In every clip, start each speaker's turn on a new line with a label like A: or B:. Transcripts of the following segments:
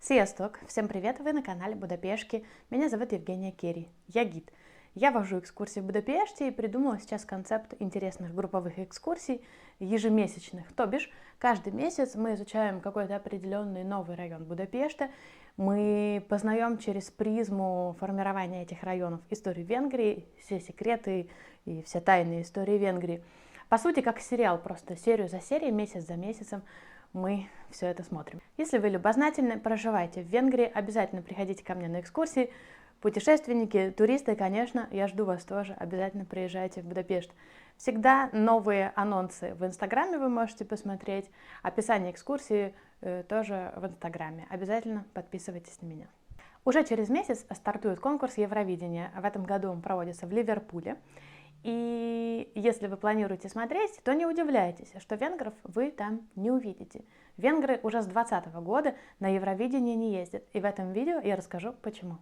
A: Sziasztok! Всем привет! Вы на канале Будапешки. Меня зовут Евгения Керри. Я гид. Я вожу экскурсии в Будапеште и придумала сейчас концепт интересных групповых экскурсий ежемесячных. То бишь, каждый месяц мы изучаем какой-то определенный новый район Будапешта. Мы познаем через призму формирования этих районов историю Венгрии, все секреты и все тайные истории Венгрии. По сути, как сериал, просто серию за серией, месяц за месяцем мы все это смотрим. Если вы любознательны, проживаете в Венгрии, обязательно приходите ко мне на экскурсии. Путешественники, туристы, конечно, я жду вас тоже, обязательно приезжайте в Будапешт. Всегда новые анонсы в Инстаграме вы можете посмотреть, описание экскурсии тоже в Инстаграме. Обязательно подписывайтесь на меня. Уже через месяц стартует конкурс Евровидения. В этом году он проводится в Ливерпуле. И если вы планируете смотреть, то не удивляйтесь, что венгров вы там не увидите. Венгры уже с 2020 года на Евровидение не ездят, и в этом видео я расскажу почему.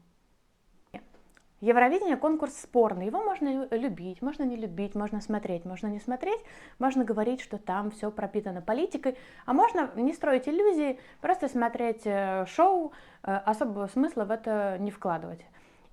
A: Евровидение — конкурс спорный, его можно любить, можно не любить, можно смотреть, можно не смотреть, можно говорить, что там все пропитано политикой, а можно не строить иллюзии, просто смотреть шоу, особого смысла в это не вкладывать.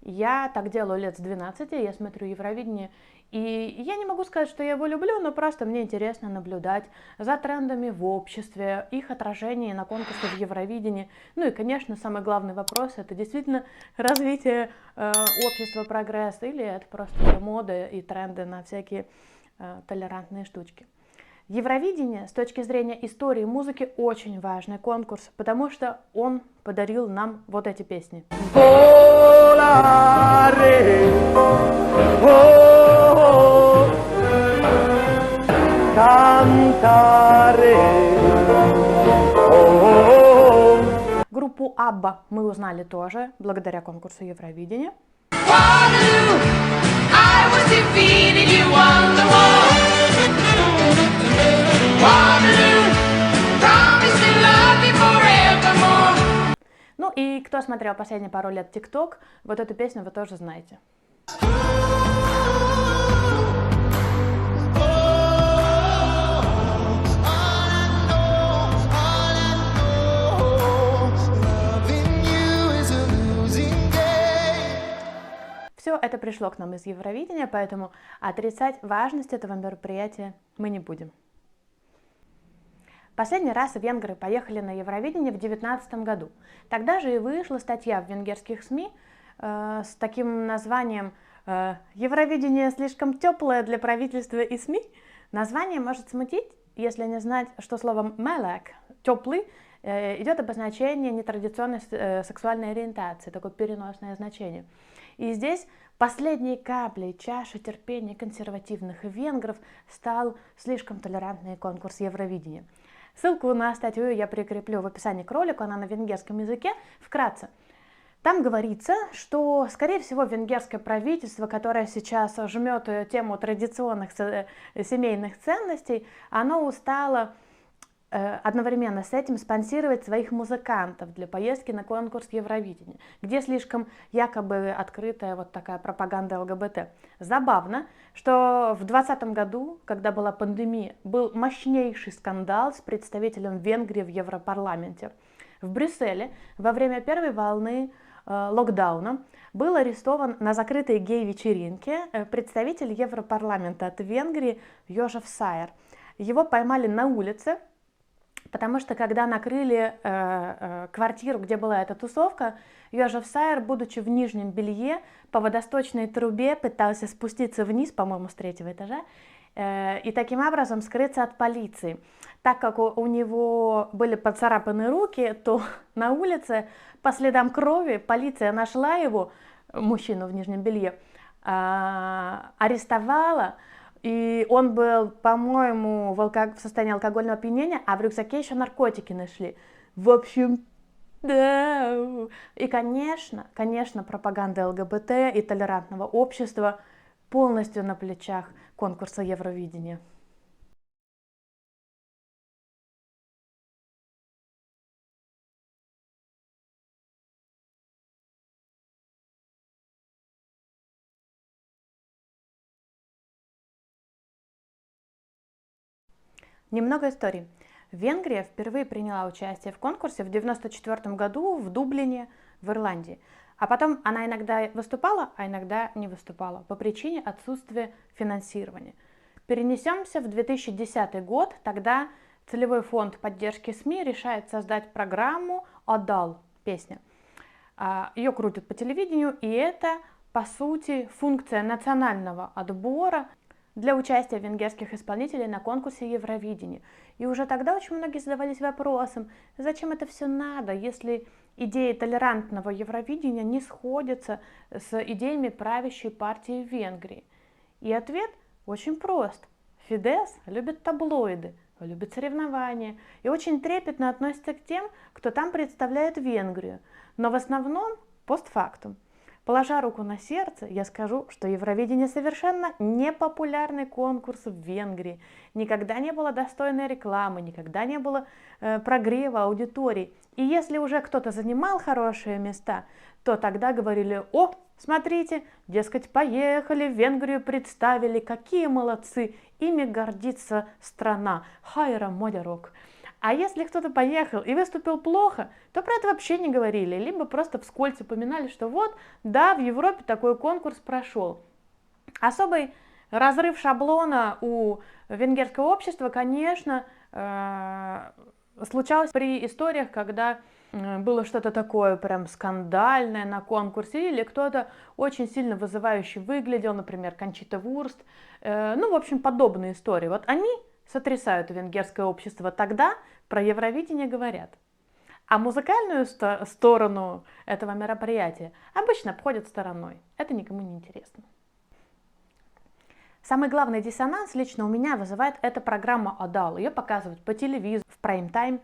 A: Я так делаю лет с 12, я смотрю Евровидение, и я не могу сказать, что я его люблю, но просто мне интересно наблюдать за трендами в обществе, их отражение на конкурсе в Евровидении. Ну и, конечно, самый главный вопрос — это действительно развитие общества, прогресс, или это просто мода и тренды на всякие толерантные штучки. Евровидение с точки зрения истории музыки очень важный конкурс, потому что он подарил нам вот эти песни. Группу ABBA мы узнали тоже благодаря конкурсу Евровидения. Ну и кто смотрел последние пару лет TikTok, вот эту песню вы тоже знаете. Все это пришло к нам из Евровидения, поэтому отрицать важность этого мероприятия мы не будем. Последний раз венгры поехали на Евровидение в 2019 году. Тогда же и вышла статья в венгерских СМИ с таким названием «Евровидение слишком теплое для правительства и СМИ». Название может смутить, если не знать, что слово «мелек» — «теплый» идет обозначение нетрадиционной сексуальной ориентации, такое переносное значение. И здесь последней каплей чаши терпения консервативных венгров стал слишком толерантный конкурс Евровидения. Ссылку на статью я прикреплю в описании к ролику, она на венгерском языке. Вкратце. Там говорится, что, скорее всего, венгерское правительство, которое сейчас жмет тему традиционных семейных ценностей, оно устало одновременно с этим спонсировать своих музыкантов для поездки на конкурс Евровидения, где слишком якобы открытая вот такая пропаганда ЛГБТ. Забавно, что в 2020 году, когда была пандемия, был мощнейший скандал с представителем Венгрии в Европарламенте. В Брюсселе во время первой волны локдауна был арестован на закрытой гей-вечеринке представитель Европарламента от Венгрии Йожеф Сайер. Его поймали на улице, потому что когда накрыли квартиру, где была эта тусовка, Йожеф Сайер, будучи в нижнем белье, по водосточной трубе пытался спуститься вниз, по-моему, с 3-го этажа, и таким образом скрыться от полиции. Так как у него были поцарапаны руки, то на улице по следам крови полиция нашла его, мужчину в нижнем белье, арестовала. И он был, по-моему, в состоянии алкогольного опьянения, а в рюкзаке еще наркотики нашли. В общем, да. И, конечно, пропаганда ЛГБТ и толерантного общества полностью на плечах конкурса Евровидения. Немного историй. Венгрия впервые приняла участие в конкурсе в 1994 году в Дублине, в Ирландии. А потом она иногда выступала, а иногда не выступала по причине отсутствия финансирования. Перенесемся в 2010 год, тогда Целевой фонд поддержки СМИ решает создать программу «Адал» песня. Ее крутят по телевидению, и это, по сути, функция национального отбора для участия венгерских исполнителей на конкурсе Евровидения. И уже тогда очень многие задавались вопросом, зачем это все надо, если идеи толерантного Евровидения не сходятся с идеями правящей партии в Венгрии. И ответ очень прост. Фидес любит таблоиды, любит соревнования и очень трепетно относится к тем, кто там представляет Венгрию, но в основном постфактум. Положа руку на сердце, я скажу, что Евровидение совершенно непопулярный конкурс в Венгрии. Никогда не было достойной рекламы, никогда не было прогрева аудитории. И если уже кто-то занимал хорошие места, то тогда говорили: о, смотрите, дескать, поехали, Венгрию представили, какие молодцы, ими гордится страна, хайра модерок. А если кто-то поехал и выступил плохо, то про это вообще не говорили, либо просто вскользь упоминали, что вот, да, в Европе такой конкурс прошел. Особый разрыв шаблона у венгерского общества, конечно, случалось при историях, когда было что-то такое прям скандальное на конкурсе, или кто-то очень сильно вызывающе выглядел, например, Кончита Вурст, ну, в общем, подобные истории. Вот они сотрясают венгерское общество, тогда про Евровидение говорят. А музыкальную сторону этого мероприятия обычно обходят стороной. Это никому не интересно. Самый главный диссонанс лично у меня вызывает эта программа «Адал». Ее показывают по телевизору, в прайм-тайм.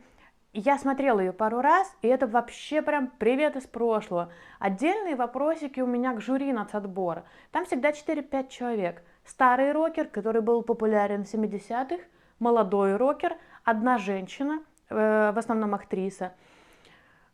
A: Я смотрела ее пару раз, и это вообще прям привет из прошлого. Отдельные вопросики у меня к жюри нацотбора. Там всегда 4-5 человек. Старый рокер, который был популярен в 70-х, молодой рокер, одна женщина, в основном актриса,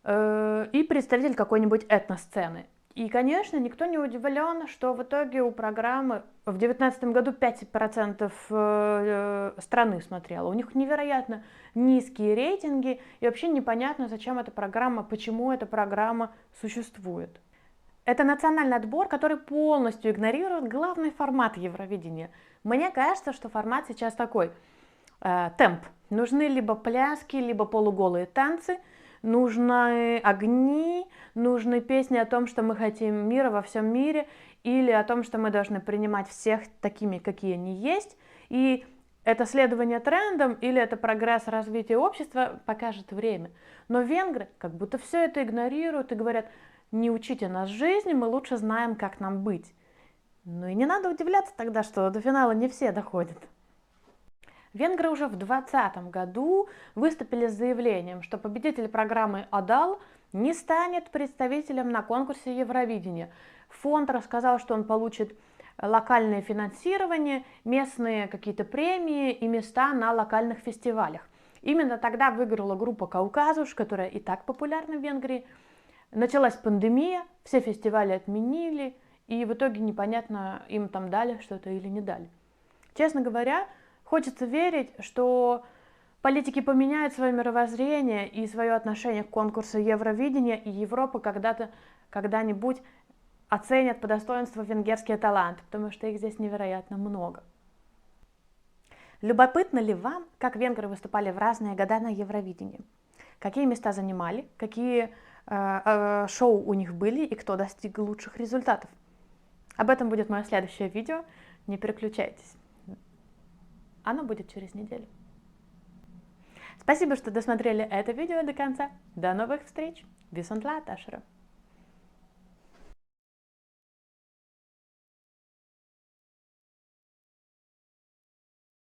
A: и представитель какой-нибудь этносцены. И, конечно, никто не удивлен, что в итоге у программы в 2019 году 5% страны смотрело. У них невероятно низкие рейтинги, и вообще непонятно, зачем эта программа, почему эта программа существует. Это национальный отбор, который полностью игнорирует главный формат Евровидения. Мне кажется, что формат сейчас такой. Темп. Нужны либо пляски, либо полуголые танцы, нужны огни, нужны песни о том, что мы хотим мира во всем мире, или о том, что мы должны принимать всех такими, какие они есть. И это следование трендам или это прогресс развития общества, покажет время. Но венгры как будто все это игнорируют и говорят: не учите нас жизни, мы лучше знаем, как нам быть. Ну и не надо удивляться тогда, что до финала не все доходят. Венгры уже в 2020 году выступили с заявлением, что победитель программы «Адал» не станет представителем на конкурсе Евровидения. Фонд рассказал, что он получит локальное финансирование, местные какие-то премии и места на локальных фестивалях. Именно тогда выиграла группа «Кауказуш», которая и так популярна в Венгрии. Началась пандемия, все фестивали отменили, и в итоге непонятно, им там дали что-то или не дали. Честно говоря, хочется верить, что политики поменяют свое мировоззрение и свое отношение к конкурсу Евровидения, и Европа когда-нибудь оценят по достоинству венгерские таланты, потому что их здесь невероятно много. Любопытно ли вам, как венгры выступали в разные года на Евровидении? Какие места занимали, какие шоу у них были и кто достиг лучших результатов? Об этом будет мое следующее видео, не переключайтесь. Оно будет через неделю. Спасибо, что досмотрели это видео до конца. До новых встреч! Vi sunt la